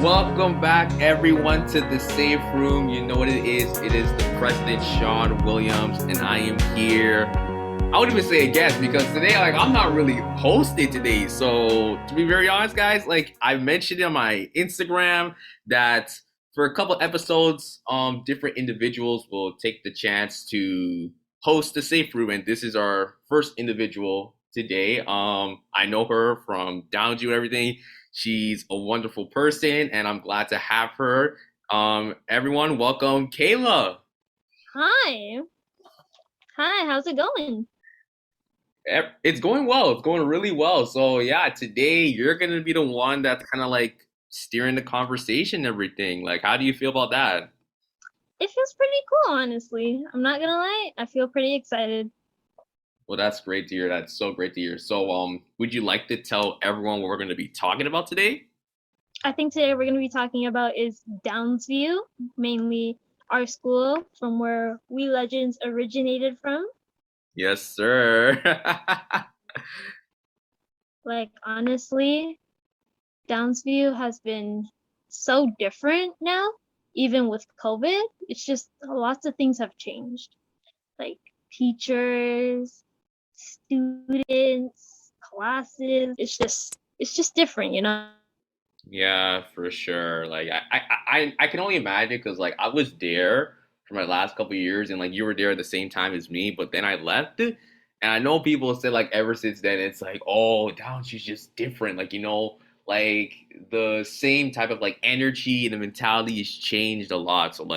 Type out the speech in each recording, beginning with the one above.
Welcome back, everyone, to the safe room. You know what it is. It is the President Shon Williams, and I am here. I wouldn't even say a guest because today, I'm not really hosting today. So, to be very honest, guys, I mentioned on my Instagram that for a couple episodes, different individuals will take the chance to host the safe room, and this is our first individual today. I know her from Downsview and everything. She's a wonderful person, and I'm glad to have her. Everyone, welcome Kayla. Hi. Hi, how's it going? It's going well. It's going really well. So yeah, today you're gonna be the one that's kind of like steering the conversation and everything. Like, how do you feel about that? It feels pretty cool, honestly. I'm not gonna lie, I feel pretty excited. Well, that's great to hear. That's so great to hear. So, would you like to tell everyone what we're going to be talking about today? I think today we're gonna be talking about is Downsview, mainly our school from where we legends originated from. Yes, sir. Like honestly, Downsview has been so different now, even with COVID. It's just lots of things have changed. Like teachers, students, classes. It's just different, you know? Yeah, for sure. I can only imagine because I was there for my last couple of years and you were there at the same time as me, but then I left. And I know people said ever since then it's oh, down she's just different. Like the same type of energy and the mentality has changed a lot. So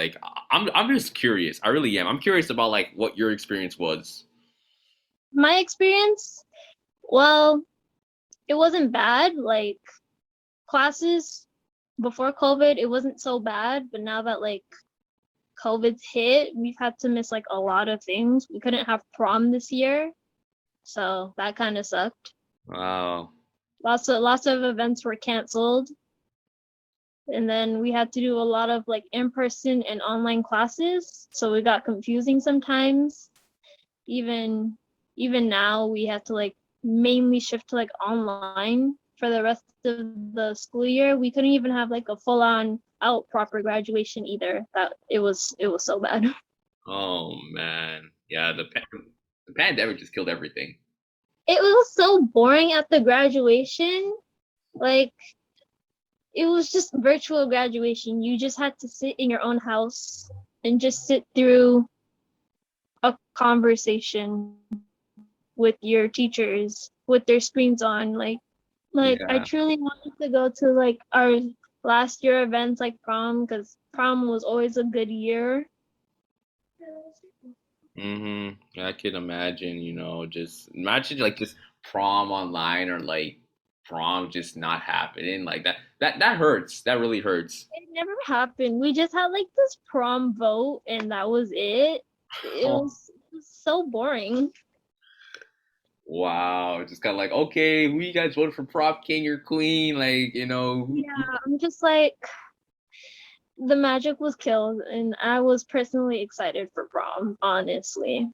I'm just curious. I really am. I'm curious about what your experience was. My experience, well, it wasn't bad. Like classes before COVID, it wasn't so bad, but now that COVID's hit, we've had to miss a lot of things. We couldn't have prom this year, so that kind of sucked. Wow. Lots of events were canceled, and then we had to do a lot of in-person and online classes, so it got confusing sometimes. Even even now we have to mainly shift to online for the rest of the school year. We couldn't even have a full on out proper graduation either. That it was so bad. Oh man. Yeah, the pandemic just killed everything. It was so boring at the graduation. Like it was just virtual graduation. You just had to sit in your own house and just sit through a conversation with your teachers with their screens on. Like I Yeah. truly wanted to go to our last year events like prom because prom was always a good year. I can imagine, just imagine just prom online or prom just not happening. Like that hurts. That really hurts. It never happened. We just had this prom vote and that was it. It was so boring. Wow. Just kind of okay, who you guys voted for prom king or queen? Yeah, I'm just the magic was killed and I was personally excited for prom, honestly.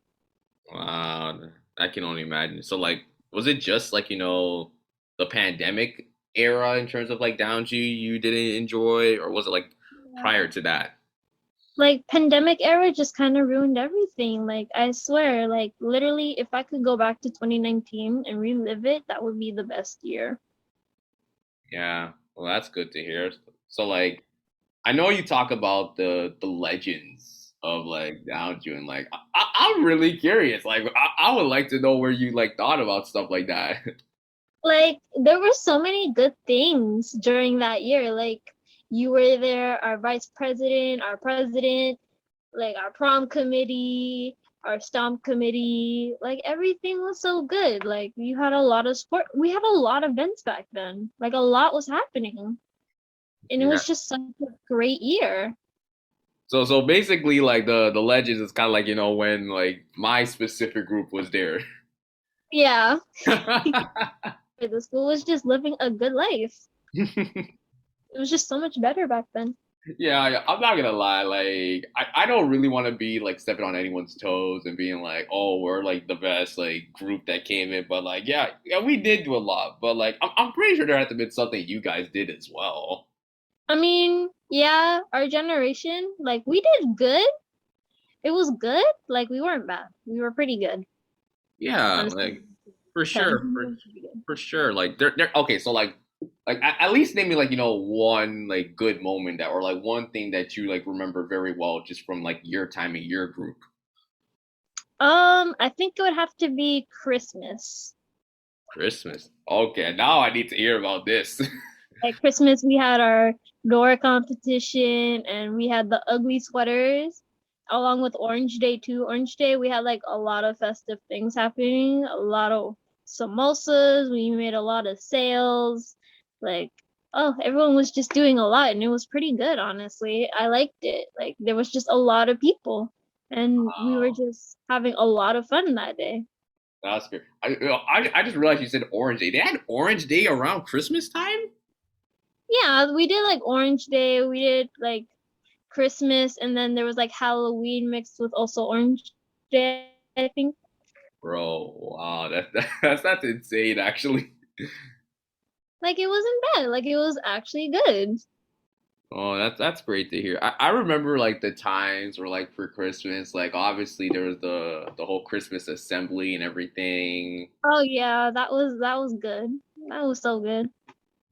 wow. I can only imagine. So was it just the pandemic era in terms of down you didn't enjoy, or was it prior to that? Pandemic era just kind of ruined everything. I swear, literally if I could go back to 2019 and relive it, that would be the best year. Yeah. Well, that's good to hear. So I know you talk about the legends of Downview, and I'm really curious. I would like to know where you thought about stuff like that. There were so many good things during that year. You were there, our vice president, our president, our prom committee, our stomp committee, everything was so good. You had a lot of sport. We had a lot of events back then. A lot was happening. And it Yeah. was just such a great year. So basically the legends is kind of when my specific group was there. Yeah. The school was just living a good life. It was just so much better back then. Yeah, I'm not gonna lie. I don't really want to be stepping on anyone's toes and being oh, we're the best group that came in. But yeah, we did do a lot. But I'm pretty sure there had to have been something you guys did as well. I mean, yeah, our generation, like we did good. It was good. Like we weren't bad. We were pretty good, Yeah, honestly. like for 10. sure, We for were pretty good. for sure. Like they're okay. So like at least name me like one like good moment that or like one thing that you like remember very well just from like your time in your group. I think it would have to be Christmas. Christmas. Okay, now I need to hear about this. At Christmas, we had our door competition and we had the ugly sweaters along with Orange Day too. Orange Day, we had like a lot of festive things happening, a lot of samosas. We made a lot of sales. Like, oh, everyone was just doing a lot and it was pretty good, honestly. I liked it. Like, there was just a lot of people and we were Wow, just having a lot of fun that day. that's good. I just realized you said Orange Day. They had Orange Day around Christmas time. Yeah, we did like Orange Day, we did like Christmas, and then there was like Halloween mixed with also Orange Day, I think. Bro, wow, that's insane actually. Like it wasn't bad. Like it was actually good. Oh, that's great to hear. I remember like the times where like for Christmas, like obviously there was the whole Christmas assembly and everything. Oh yeah, that was good. That was so good.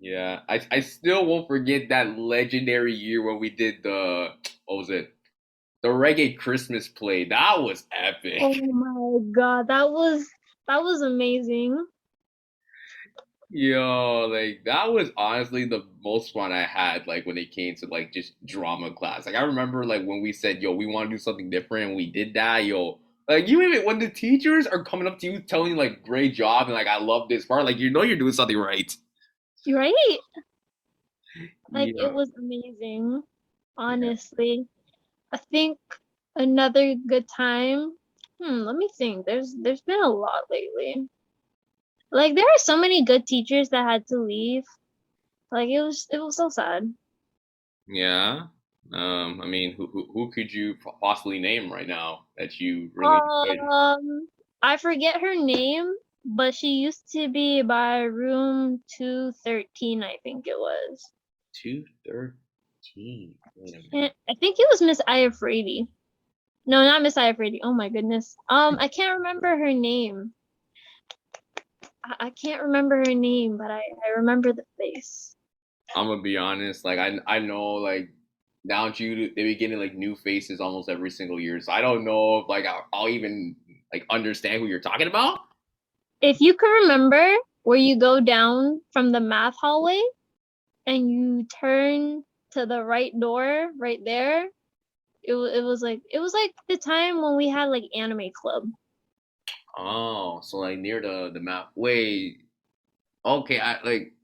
Yeah, I still won't forget that legendary year when we did the what was it? The reggae Christmas play. That was Oh epic. my god, that was amazing. Yo, like that was honestly the most fun I had like when it came to like just drama class. Like I remember like when we said, yo, we want to do something different and we did that, yo. Like you even when the teachers are coming up to you telling you like great job and like I love this part, like you know you're doing something right. You're right. Like it Yeah. was amazing. Yeah. Honestly. I think another good time. Let me think. There's been a lot lately. Like there are so many good teachers that had to leave. Like it was so sad. Yeah. I mean, who could you possibly name right now that you really enjoyed? I forget her name, but she used to be by room 213, I think it was. 213. Wait a And minute. I think it was Miss Iafredi. No, not Miss Iafredi. Oh my goodness. I can't remember her name. I can't remember her name, but I remember the face. I'm gonna be honest. Like I know like down to they be getting like new faces almost every single year. So I don't know if like I'll even like understand who you're talking about. If you can remember where you go down from the math hallway and you turn to the right door right there, it was like the time when we had like anime club. Oh, so like near the map. Wait. Okay. I like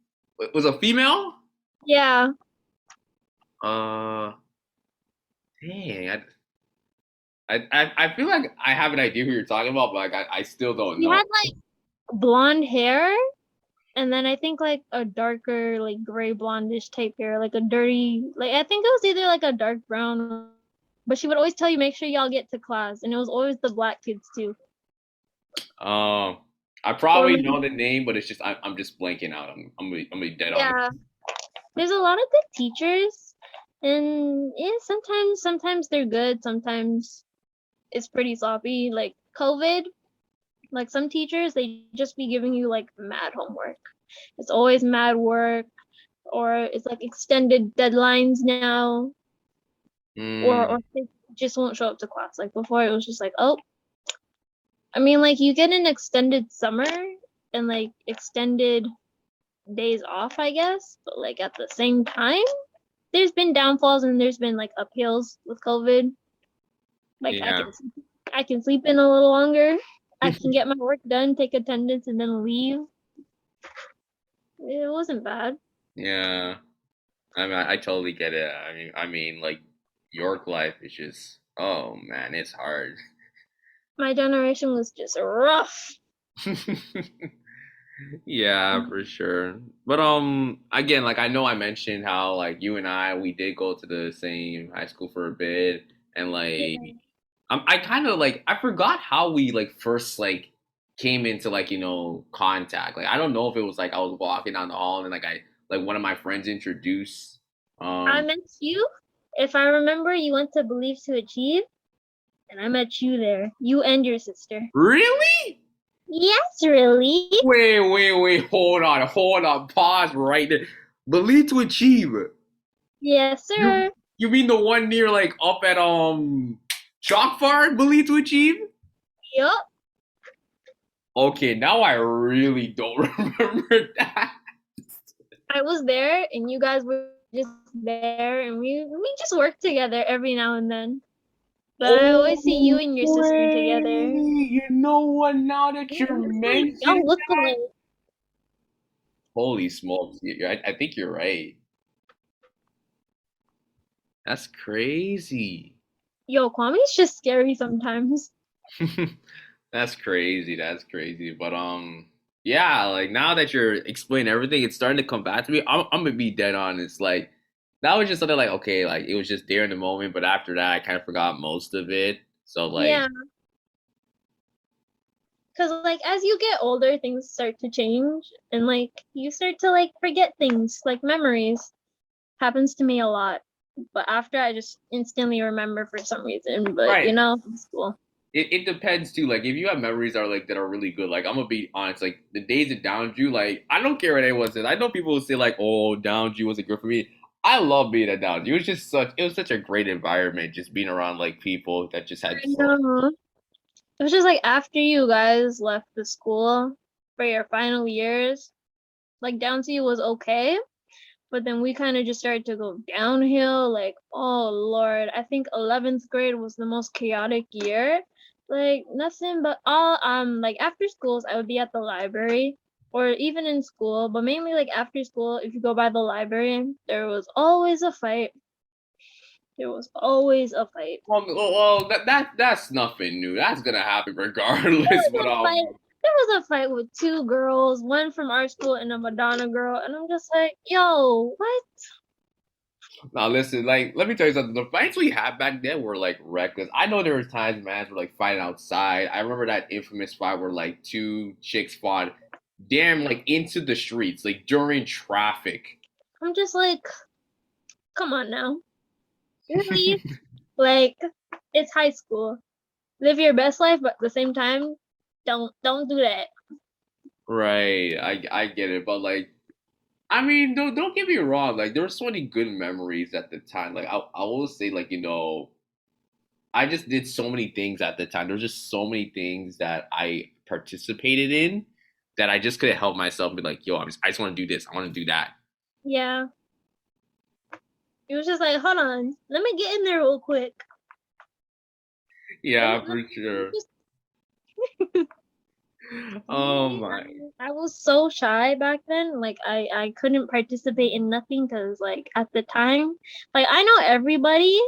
was a female. Yeah, Uh, dang. I feel like I have an idea who you're talking about, but like I still don't she know. had like blonde hair, and then I think like a darker like gray blondish type hair, like a dirty like I think it was either like a dark brown. But she would always tell you make sure y'all get to class, and it was always the black kids too. Um, I Or probably know maybe the name, but it's just I'm just blanking out. I'm gonna be dead honest. yeah, there's a lot of good teachers, and yeah, sometimes they're good, sometimes it's pretty sloppy. Like COVID, like some teachers they just be giving you like mad homework. It's always mad work, or it's like extended deadlines now, or Mm, they just won't show up to class. Like before, it was just like, oh, I mean, like you get an extended summer and like extended days off, I guess, but like at the same time, there's been downfalls and there's been like uphills with COVID. Like I yeah. can I can sleep in a little longer. I can get my work done, take attendance, and then leave. It wasn't bad. Yeah. I mean, I totally get it. I mean, like York life is just, oh man, it's hard. My generation was just rough. Yeah, for sure. But again, like I know I mentioned how like you and I we did go to the same high school for a bit, and like Yeah. I kind of like I forgot how we like first like came into like contact. Like I don't know if it was like I was walking down the hall and like I like one of my friends introduced. I Um, met you. If I remember, you went to Believe to Achieve, and I met you there. You and your sister. really? Yes, really? Wait, hold on, pause right there. Believe to achieve. Yes, You sir. you mean the one near like up at Chalk Farm, Believe to achieve? Yup. Okay, now I really don't remember that. I was there, and you guys were just there, and we just worked together every now and then. But I always see you Oh, and your sister together. wait. You know what? Now that you're Like, y'all mentioning look that, alike. holy smokes! I think you're right. That's crazy. Yo, Kwame's just scary sometimes. That's crazy. That's crazy. But yeah, like now that you're explaining everything, it's starting to come back to me. I'm gonna be dead honest. Like that was just something like okay, like it was just there in the moment, but after that, I kind of forgot most of it. So like, Yeah, because like as you get older, things start to change, and like you start to like forget things, like memories. Happens to me a lot. But after I just instantly remember for some reason. But right. it's cool. It depends too. Like if you have memories that are like that are really good, like I'm gonna be honest, like the days at Downsview, like I don't care what anyone says. I know people will say like, "Oh, Downsview wasn't good for me." I love being at Downsview. It was such a great environment, just being around like people that just had I so. know. It was just like after you guys left the school for your final years, like down to you was okay, but then we kind of just started to go downhill. Like, oh Lord, I think 11th grade was the most chaotic year. Like nothing but all like after schools I would be at the library or even in school, but mainly like after school, if you go by the library, there was always a fight. There was always a fight. That's nothing new. That's gonna happen There regardless. But was a fight. There was a fight with two girls, one from our school and a Madonna girl, and I'm just like, yo, what? now listen, like let me tell you something. The fights we had back then were like reckless. I know there was times mans were like fighting outside. I remember that infamous fight where like two chicks fought damn like into the streets, like during traffic. I'm just like, come on now. Really? Like, it's high school. Live your best life, but at the same time, don't do that. Right, I get it, but like I mean, don't get me wrong. Like there were so many good memories at the time. Like I will say, like I just did so many things at the time. There were just so many things that I participated in that I just couldn't help myself and be like, yo, I just want to do this. I want to do that. Yeah. It was just like, hold on, let me get in there real quick. Yeah, Let for me sure. just Oh me. my. I was so shy back then. Like I couldn't participate in nothing because like at the time, like I know everybody.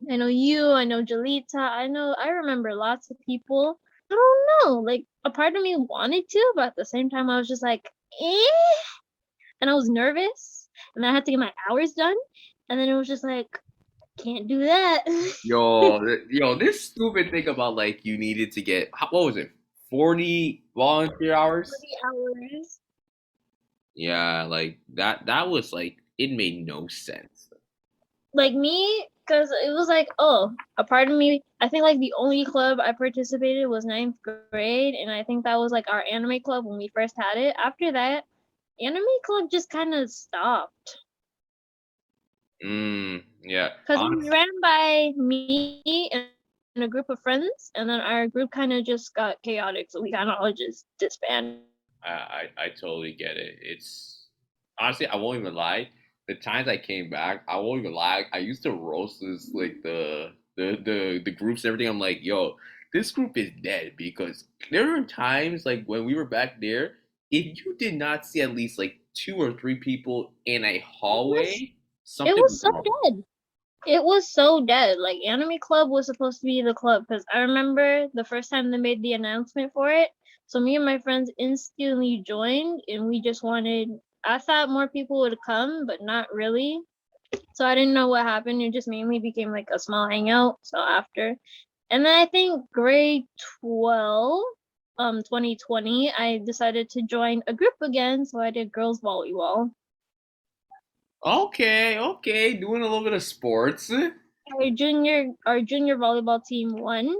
I know you. I know Jolita. I remember lots of people. I don't know. Like a part of me wanted to, but at the same time, I was just like, eh. And I was nervous, and then I had to get my hours done, and then it was just like, can't do that. Yo, this stupid thing about like you needed to get what was it, 40 volunteer hours? 40 hours. Yeah, like that was like it made no sense. Like me, because it was like, oh, a part of me, I think like the only club I participated was ninth grade, and I think that was like our anime club when we first had it. After that, anime club just kind of stopped Yeah. because it was ran by me and a group of friends, and then our group kind of just got chaotic, so we kind of all just disbanded. I totally get it. It's honestly, I won't even lie. The times I came back, I won't even lie. I used to roast this like the groups and everything. I'm like, yo, this group is dead because there were times like when we were back there, if you did not see at least like two or three people in a It was hallway, it something was was so wrong. dead. It was so dead. Like Anime Club was supposed to be the club because I remember the first time they made the announcement for it. So me and my friends instantly joined, and we just wanted. I thought more people would come, but not really. So I didn't know what happened. It just mainly became like a small hangout. So after, and then I think grade 12, 2020, I decided to join a group again. So I did girls volleyball. Okay, doing a little bit of sports. Our junior volleyball team won,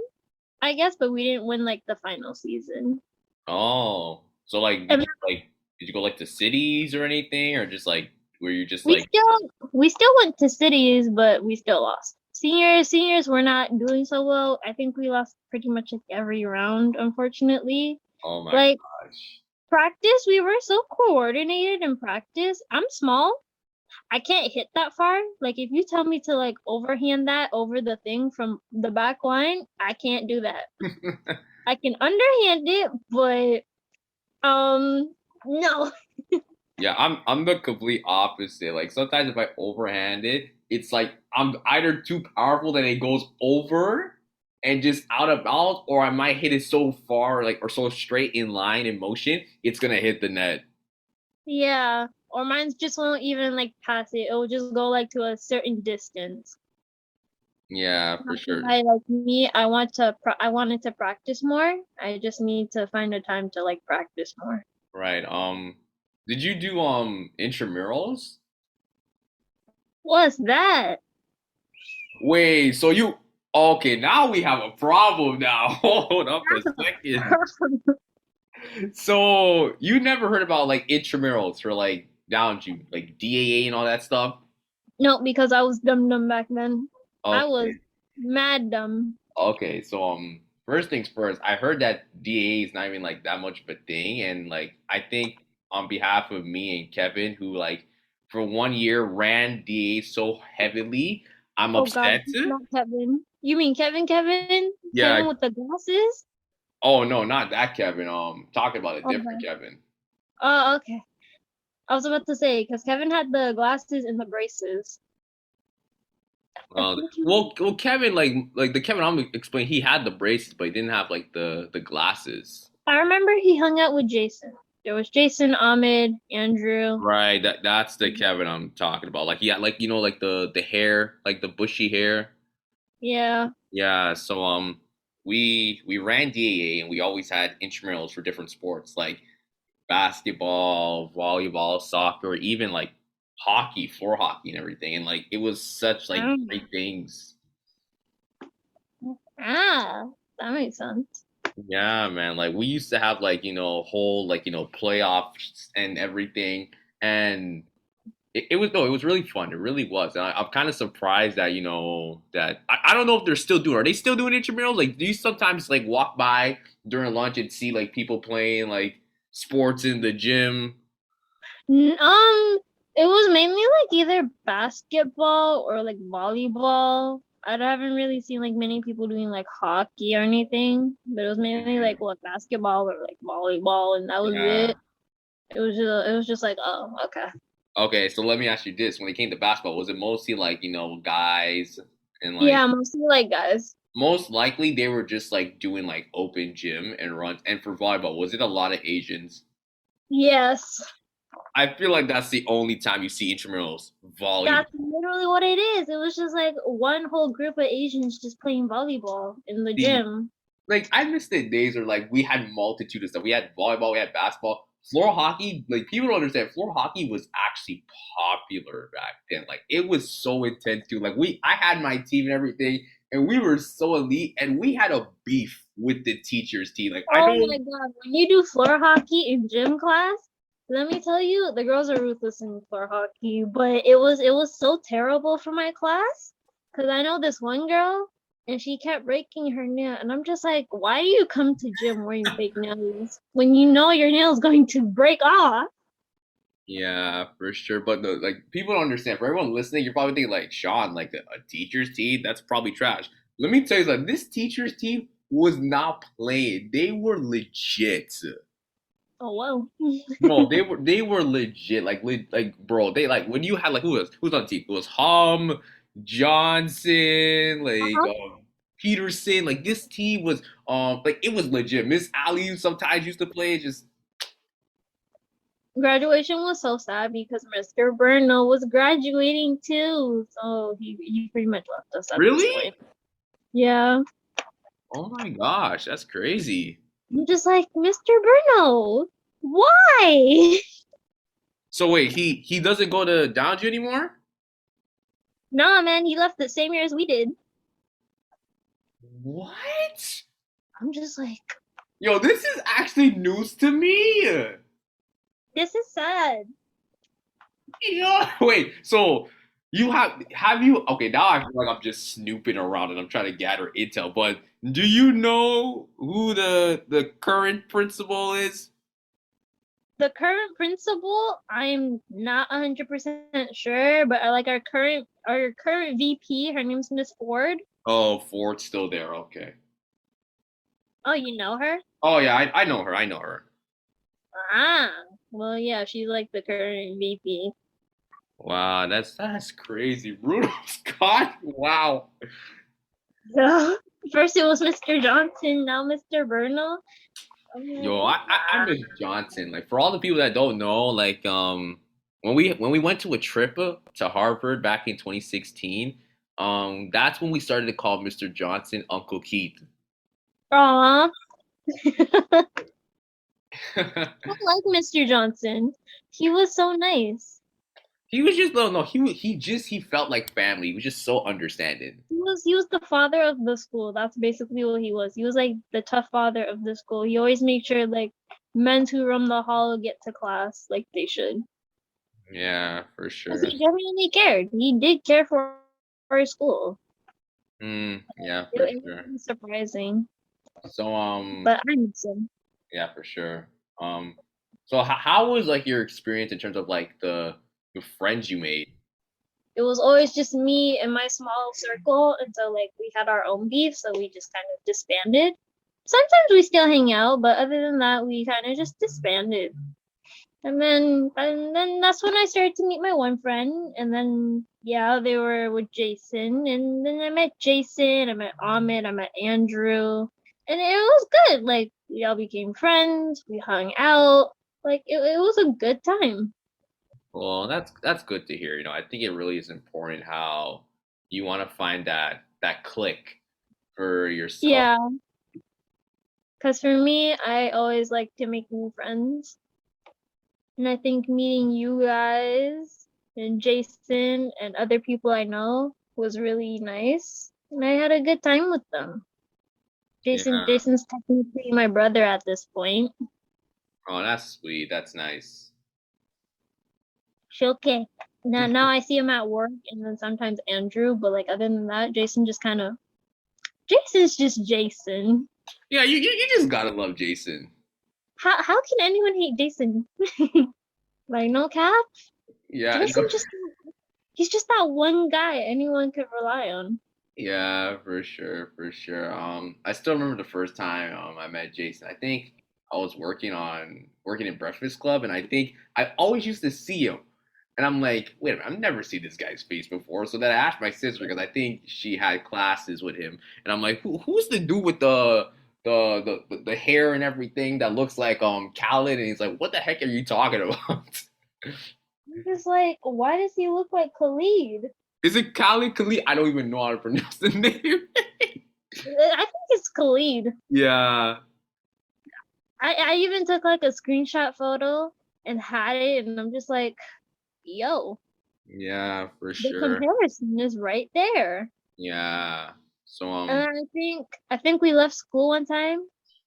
I guess, but we didn't win like the final season. Oh, so like, And did you go like to cities or anything, or just like, were you just we like, still we still went to cities, but we still lost. Seniors were not doing so well. I think we lost pretty much like every round, unfortunately. oh my Like gosh. practice, we were so coordinated in practice. I'm small. I can't hit that far. Like if you tell me to like overhand that over the thing from the back line, I can't do that. I can underhand it, but no. Yeah, I'm the complete opposite. Like sometimes if I overhand it, it's like I'm either too powerful that it goes over and just out of bounds, or I might hit it so far, like or so straight in line in motion, it's gonna hit the net. Yeah. Or mine's just won't even like pass it. It will just go like to a certain distance. Yeah, for That's sure. why like me, I wanted to practice more. I just need to find a time to like practice more. Right. Did you do intramurals? What's that? Wait, so you okay, now we have a problem now. Hold up a second. So you never heard about like intramurals for like Downsview, like DAA and all that stuff? No, because I was dumb back then. I was Okay. mad dumb. Okay, so first things first, I heard that DAA is not even like that much of a thing, and like I think on behalf of me and Kevin, who like for 1 year ran DAA so heavily, I'm Oh God, upset. not Kevin. You mean Kevin? Kevin? Yeah. Kevin with the glasses? Oh no, not that Kevin. Talking about a different Okay. Kevin. Oh, okay. I was about to say because Kevin had the glasses and the braces. I think he. Well, Kevin, like the Kevin I'm explaining, he had the braces, but he didn't have like the glasses. I remember he hung out with Jason. There was Jason, Ahmed, Andrew. Right, that's the Kevin I'm talking about. Like he had like like the hair, like the bushy hair. Yeah. Yeah, so we ran DAA and we always had intramurals for different sports like basketball, volleyball, soccer, even like hockey, floor hockey and everything. And like it was such like Mm. great things. Ah, that makes sense. Yeah, man. Like we used to have like, whole like, playoffs and everything. And it was no, it was really fun. It really was. And I'm kind of surprised that, that I don't know if they're still doing. Are they still doing intramurals? Like, do you sometimes like walk by during lunch and see like people playing like sports in the gym? It was mainly like either basketball or like volleyball. I haven't really seen like many people doing like hockey or anything, but it was mainly like Mhm. what basketball or like volleyball, and that was Yeah. it. It was just like, oh, okay. Okay, so let me ask you this: when it came to basketball, was it mostly like guys and like Yeah, mostly like guys. most likely they were just like doing like open gym and runs? And for volleyball, was it a lot of Asians? Yes, I feel like that's the only time you see intramurals volleyball. that's literally what it is. It was just like one whole group of Asians just playing volleyball in the See, gym. like I miss the days where like we had multitude of stuff. We had volleyball, we had basketball, floor hockey. Like people don't understand, floor hockey was actually popular back then. Like it was so intense too. Like I had my team and everything, and we were so elite, and we had a beef with the teachers' team. Like I Oh know, my God, when you do floor hockey in gym class, let me tell you, the girls are ruthless in floor hockey, but it was so terrible for my class because I know this one girl and she kept breaking her nail, and I'm just like, why do you come to gym wearing fake nails when you know your nail's going to break off? yeah, for sure. But like people don't understand. For everyone listening, you're probably thinking like Sean, like a teacher's team, that's probably trash. Let me tell you something. This teacher's team was not playing. They were legit. Oh wow. No, they were legit. Like bro, they like when you had like who's on the team? It was Johnson, like Uh-huh. Peterson. Like this team was like it was legit. Miss Ali sometimes used to play. Just Graduation was so sad because Mr. Burnell was graduating too, so he pretty much left us at this really? point. Yeah. Oh my gosh, that's crazy. I'm just like, Mr. Bruno, why? So wait, he doesn't go to Downsview anymore? Nah, man, he left the same year as we did. What? I'm just like, Yo, this is actually news to me. this is sad. Yo, wait, so have you okay, now I feel like I'm just snooping around and I'm trying to gather intel, but do you know who the current principal is? The current principal, I'm not 100% sure, but I like our current VP. Her name's Miss Ford. Oh, Ford's still there. Okay. Oh, you know her? Oh yeah, I know her. I know her. Ah, well, yeah, she's like the current VP. Wow, that's crazy. Bruno Scott. Wow. So first it was Mr. Johnson, now Mr. Burnell. I'm like, Yo, I miss Johnson. Like for all the people that don't know, like when we went to a trip to Harvard back in 2016, that's when we started to call Mr. Johnson Uncle Keith. aw, I like Mr. Johnson. He was so nice. He was just no, he felt like family. He was just so understanding. He was the father of the school. That's basically what he was. He was like the tough father of the school. He always made sure like men who roam the hall get to class like they should. Yeah, for Because sure. he genuinely cared. He did care for his school. Yeah, for It sure. was surprising, So but I miss him. yeah, for sure. So how was like your experience in terms of like the friends you made? It was always just me and my small circle until like we had our own beef, so we just kind of disbanded. Sometimes we still hang out, but other than that, we kind of just disbanded. And then that's when I started to meet my one friend, and then yeah, they were with Jason, and then I met Jason, I met Ahmed, I met Andrew, and it was good. Like we all became friends, we hung out, like it was a good time. Well, that's good to hear. I think it really is important how you want to find that click for yourself. Yeah, because for me, I always like to make new friends. And I think meeting you guys and Jason and other people I know was really nice. And I had a good time with them. Yeah. Jason's technically my brother at this point. Oh, that's sweet. That's nice. She okay. Now I see him at work and then sometimes Andrew, but like other than that, Jason's just Jason. Yeah, you just gotta love Jason. How can anyone hate Jason? Like no cap? Yeah, Jason just he's just that one guy anyone could rely on. yeah, for sure, for sure. I still remember the first time I met Jason. I think I was working in Breakfast Club, and I think I always used to see him, and I'm like, wait a minute, I've never seen this guy's face before. So then I asked my sister because I think she had classes with him, and I'm like, who's the dude with the hair and everything that looks like Khaled? And he's like, what the heck are you talking about? I'm just like, why does he look like Khalid? Is it Khaled Khalid? I don't even know how to pronounce the name. I think it's Khalid. Yeah. I even took like a screenshot photo and had it, and I'm just like, yo, Yeah, for the sure. comparison is right there. Yeah. So And I think we left school one time,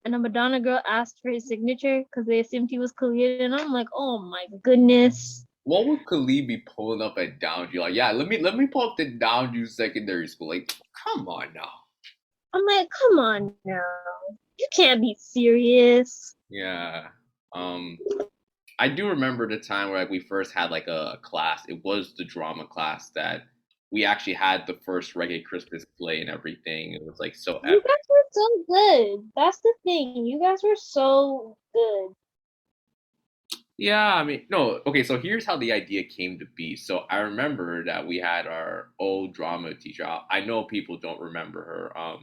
and a Madonna girl asked for his signature because they assumed he was Khalid, and I'm like, oh my goodness. what would Khalid be pulling up at Downsview? Like, yeah, let me pull up the Downsview Secondary School. Like, come on now. I'm like, come on now, you can't be serious. Yeah. Um, I do remember the time where like we first had like a class. It was the drama class that we actually had the first reggae Christmas play and everything. It was like so You epic. guys were so good. That's the thing. You guys were so good. Yeah, I mean, no, okay, so here's how the idea came to be. So I remember that we had our old drama teacher. I know people don't remember her.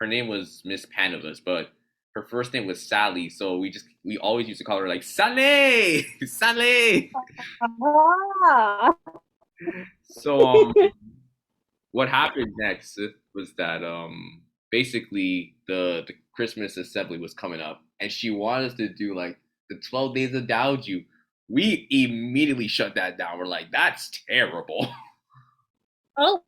Her name was Miss Panavas, but her first name was Sally. So we always used to call her like Sally, Sally. Ah. So what happened next was that basically the Christmas assembly was coming up, and she wanted us to do like the 12 days of Dow. we immediately shut that down. We're like, that's terrible. Oh,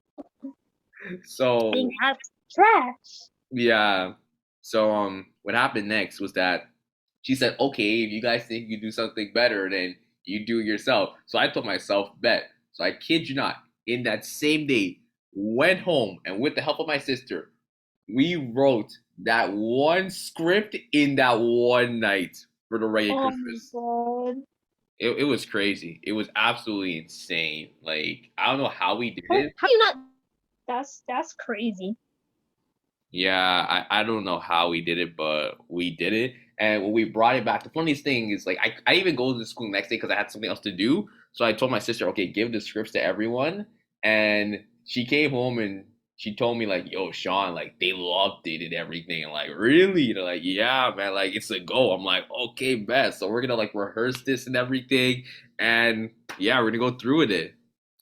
So think that's trash. yeah. So what happened next was that she said, okay, if you guys think you do something better, then you do it yourself. So I told myself, bet. So I kid you not, in that same day, went home and with the help of my sister, we wrote that one script in that one night for the regular Oh my Christmas. god. It was crazy. It was absolutely insane. Like I don't know how we did it. How you not? That's crazy. Yeah, I don't know how we did it, but we did it. And when we brought it back, the funniest thing is like I even go to the school the next day because I had something else to do. So I told my sister, okay, give the scripts to everyone. And she came home and she told me like, yo, Sean, like they loved it and everything. And like, really? They're like, yeah, man, like it's a go. I'm like, okay, best. So we're gonna like rehearse this and everything. And yeah, we're gonna go through with it.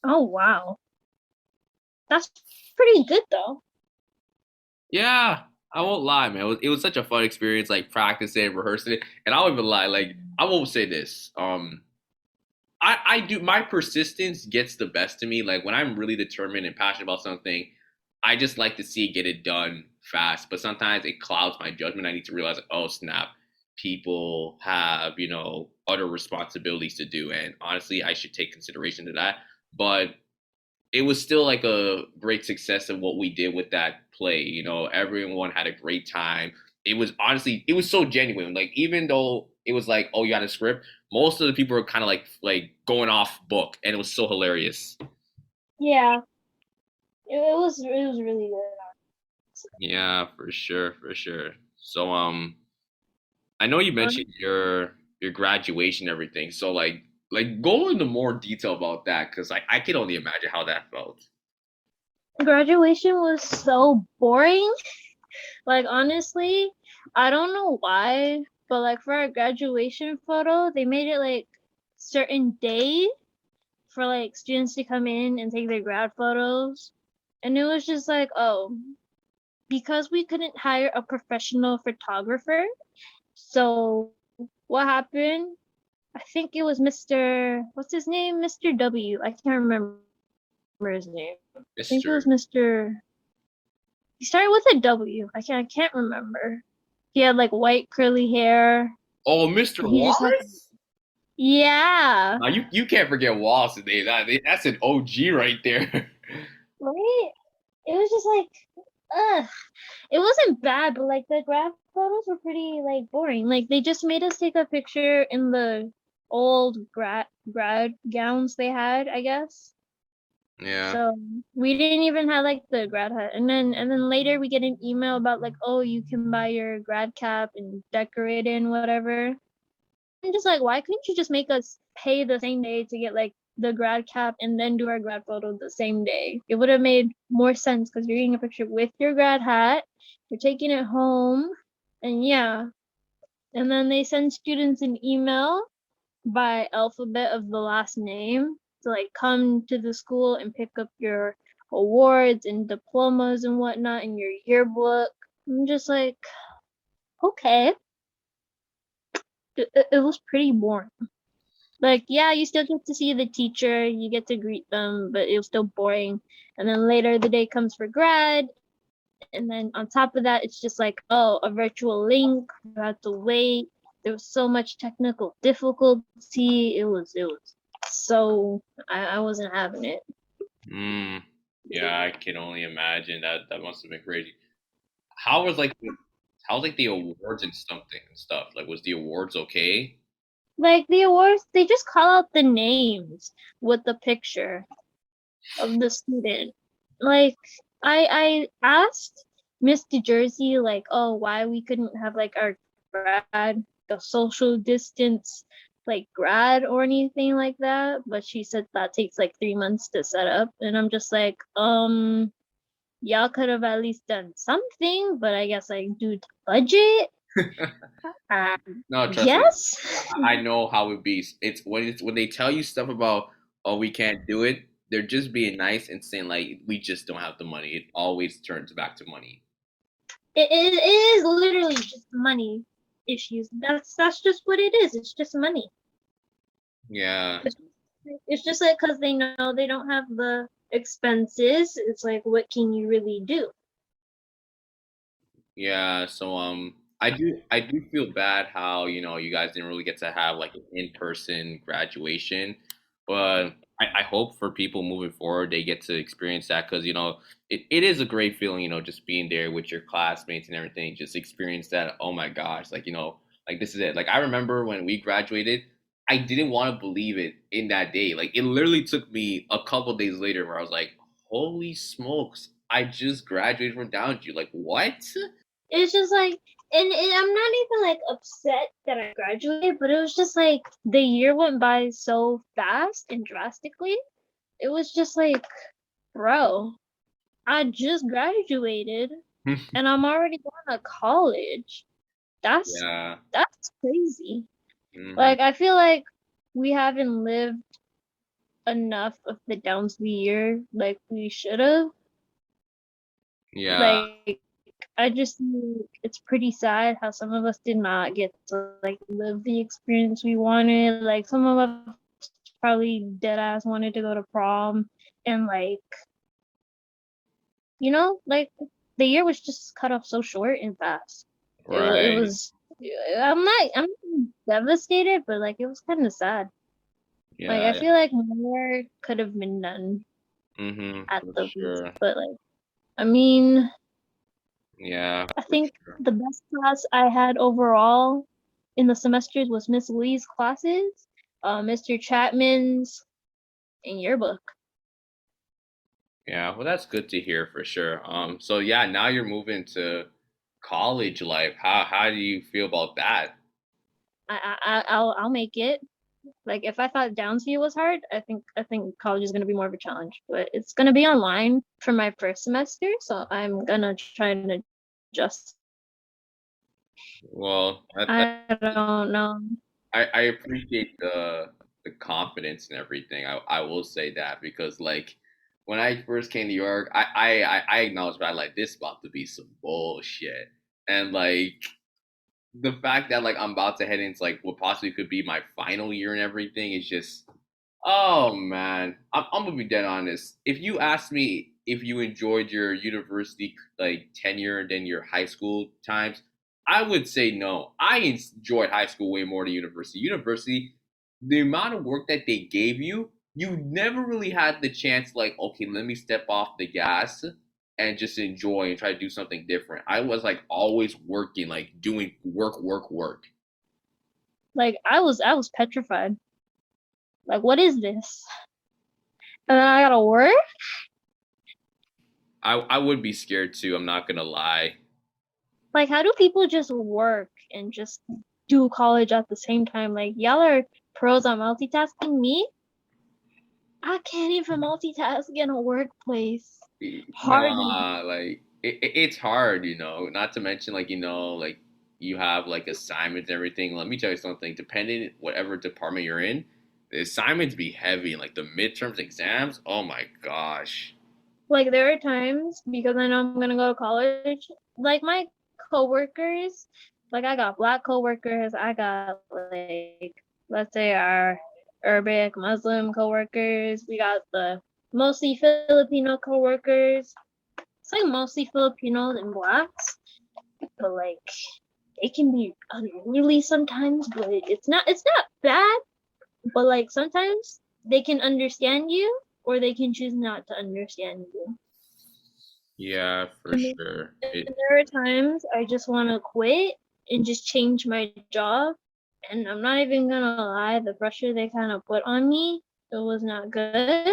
Oh wow. That's pretty good though. Yeah, I won't lie, man. It was such a fun experience, like practicing, rehearsing it. And I won't even lie, like I won't say this. I do my persistence gets the best of me. Like when I'm really determined and passionate about something, I just like to see it get it done fast. But sometimes it clouds my judgment. I need to realize, like, oh snap, people have other responsibilities to do, and honestly, I should take consideration to that. But it was still like a great success of what we did with that play. Everyone had a great time. It was honestly, it was so genuine. Like even though it was like, oh, you had a script, most of the people were kind of like going off book, and it was so hilarious. Yeah. It was really good. Yeah, for sure, for sure. So I know you mentioned your graduation and everything. So like go into more detail about that because I can only imagine how that felt. Graduation was so boring. Like honestly, I don't know why, but like for our graduation photo, they made it like certain day for like students to come in and take their grad photos. And it was just like, oh, because we couldn't hire a professional photographer. So what happened? I think it was Mr. What's his name? Mr. W. I can't remember his name. I think it was Mister. Mr. He started with a W. I can't remember. He had like white curly hair. Oh, Mr. He just had Wallace? yeah. Now you can't forget Wallace's name. That's an OG right there. Right? It was just like ugh. It wasn't bad, but like the graph photos were pretty like boring. Like they just made us take a picture in the old grad gowns they had, I guess. Yeah. So we didn't even have like the grad hat. And then later we get an email about like, oh, you can buy your grad cap and decorate it and whatever. I'm just like, why couldn't you just make us pay the same day to get like the grad cap and then do our grad photo the same day? It would have made more sense because you're getting a picture with your grad hat, you're taking it home, and yeah. And then they send students an email by alphabet of the last name to like come to the school and pick up your awards and diplomas and whatnot in your yearbook. I'm just like, okay. It was pretty boring. Like, yeah, you still get to see the teacher, you get to greet them, but it was still boring. And then later the day comes for grad, and then on top of that, it's just like, oh, a virtual link, you have to wait. There was so much technical difficulty. It was so I wasn't having it. Mm, yeah, I can only imagine that must have been crazy. How was like the awards and something and stuff? Like was the awards okay? Like the awards, they just call out the names with the picture of the student. Like I asked Miss Jersey like, oh, why we couldn't have like our grad, the social distance like grad or anything like that, but she said that takes like 3 months to set up, and I'm just like, y'all could have at least done something, but I guess like due to budget, No, trust me. yes. I know how it be. It's when they tell you stuff about, oh, we can't do it. They're just being nice and saying like we just don't have the money. It always turns back to money. It is literally just money issues. That's just what it is. It's just money. Yeah. It's, it's just like because they know they don't have the expenses. It's like, what can you really do? Yeah, so I do feel bad how, you guys didn't really get to have like an in-person graduation, but I hope for people moving forward they get to experience that because it is a great feeling, just being there with your classmates and everything, just experience that. Oh my gosh, like like this is it. Like I remember when we graduated, I didn't want to believe it in that day. Like it literally took me a couple days later where I was like, holy smokes, I just graduated from Downsview. Like what? It's just like, and I'm not even like upset that I graduated, but it was just like the year went by so fast and drastically. It was just like, bro, I just graduated and I'm already going to college. That's Yeah. that's crazy. Hmm. Like I feel like we haven't lived enough of the Downsview year like we should have. Yeah. Like I just think it's pretty sad how some of us did not get to like live the experience we wanted. Like some of us probably dead ass wanted to go to prom and like like the year was just cut off so short and fast. It Right. was I'm not devastated, but like it was kind of sad. Like I Yeah. feel like more could have been done at For the least, sure. but like I mean, Yeah. I For think sure. the best class I had overall in the semesters was Miss Lee's classes, Mr. Chapman's, and yearbook. Yeah. Well, that's good to hear for sure. So yeah, now you're moving to college life. How do you feel about that? I'll make it. Like if I thought Downsview was hard, I think college is gonna be more of a challenge. But it's gonna be online for my first semester, so I'm gonna try and adjust. Well, I don't know. I appreciate the confidence and everything. I will say that because like when I first came to New York, I acknowledged that like this about to be some bullshit. And like the fact that like I'm about to head into like what possibly could be my final year and everything is just, oh man, I'm gonna be dead honest. If you asked me if you enjoyed your university like tenure than your high school times, I would say no. I enjoyed high school way more than university. University, the amount of work that they gave you, you never really had the chance like, okay, let me step off the gas and just enjoy and try to do something different. I was like always working, like doing work, work, work. Like I was petrified. Like what is this? And then I gotta work. I would be scared too. I'm not gonna lie. Like how do people just work and just do college at the same time? Like y'all are pros on multitasking. Me, I can't even multitask in a workplace. Hardly. Nah, like it's hard, Not to mention, like like you have like assignments and everything. Let me tell you something. Depending whatever department you're in, the assignments be heavy. Like the midterms exams. Oh my gosh. Like there are times because I know I'm gonna go to college. Like my coworkers, like I got black coworkers. I got like let's say our Arabic Muslim coworkers. We got the mostly Filipino coworkers. It's like mostly Filipinos and blacks, but like it can be unruly sometimes. But it's not bad. But like sometimes they can understand you, or they can choose not to understand you. Yeah, for And sure. there are times I just want to quit and just change my job. And I'm not even gonna lie, the pressure they kind of put on me, it was not good.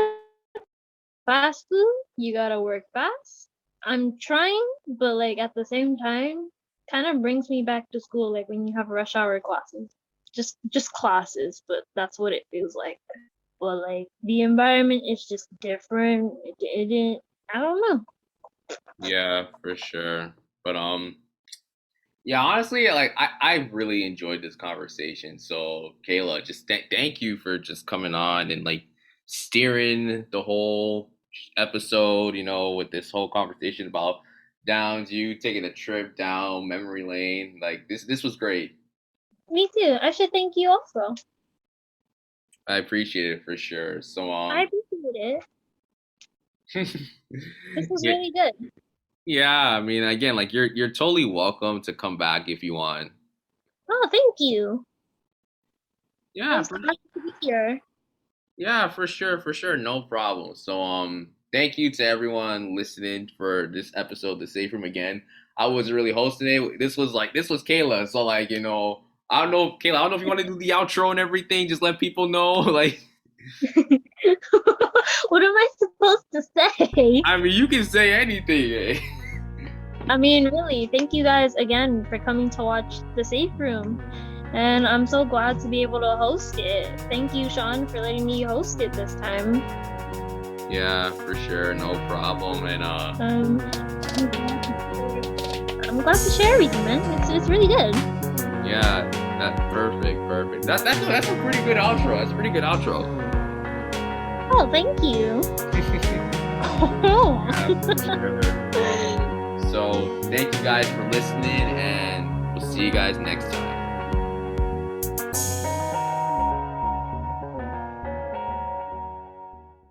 Fast food, you gotta work fast. I'm trying, but like at the same time, kind of brings me back to school, like when you have rush hour classes. Just classes, but that's what it feels like. But like the environment is just different. It didn't. I don't know. Yeah, for sure. But yeah, honestly, like I really enjoyed this conversation. So, Kayla, just thank you for just coming on and like steering the whole episode, with this whole conversation about Downs, you taking a trip down memory lane. Like this was great. Me too. I should thank you also. I appreciate it for sure. So I appreciate it. This was yeah, really good. yeah. I mean, again, like you're totally welcome to come back if you want. Oh, thank you. I Yeah, was so happy to be here. yeah, for sure, no problem. So, thank you to everyone listening for this episode of the Safe Room again. I wasn't really hosting it. This was Kayla. So, like, I don't know, Kayla. I don't know if you want to do the outro and everything. Just let people know. Like, What am I supposed to say? I mean, you can say anything. Eh? I mean, really, thank you guys again for coming to watch The Safe Room. And I'm so glad to be able to host it. Thank you, Shon, for letting me host it this time. Yeah, for sure, no problem. And I'm glad to share everything, man. It's really good. yeah, that's perfect. That's a pretty good outro. That's a pretty good outro. Oh, thank you. Yeah, for sure. So, thank you guys for listening, and we'll see you guys next time.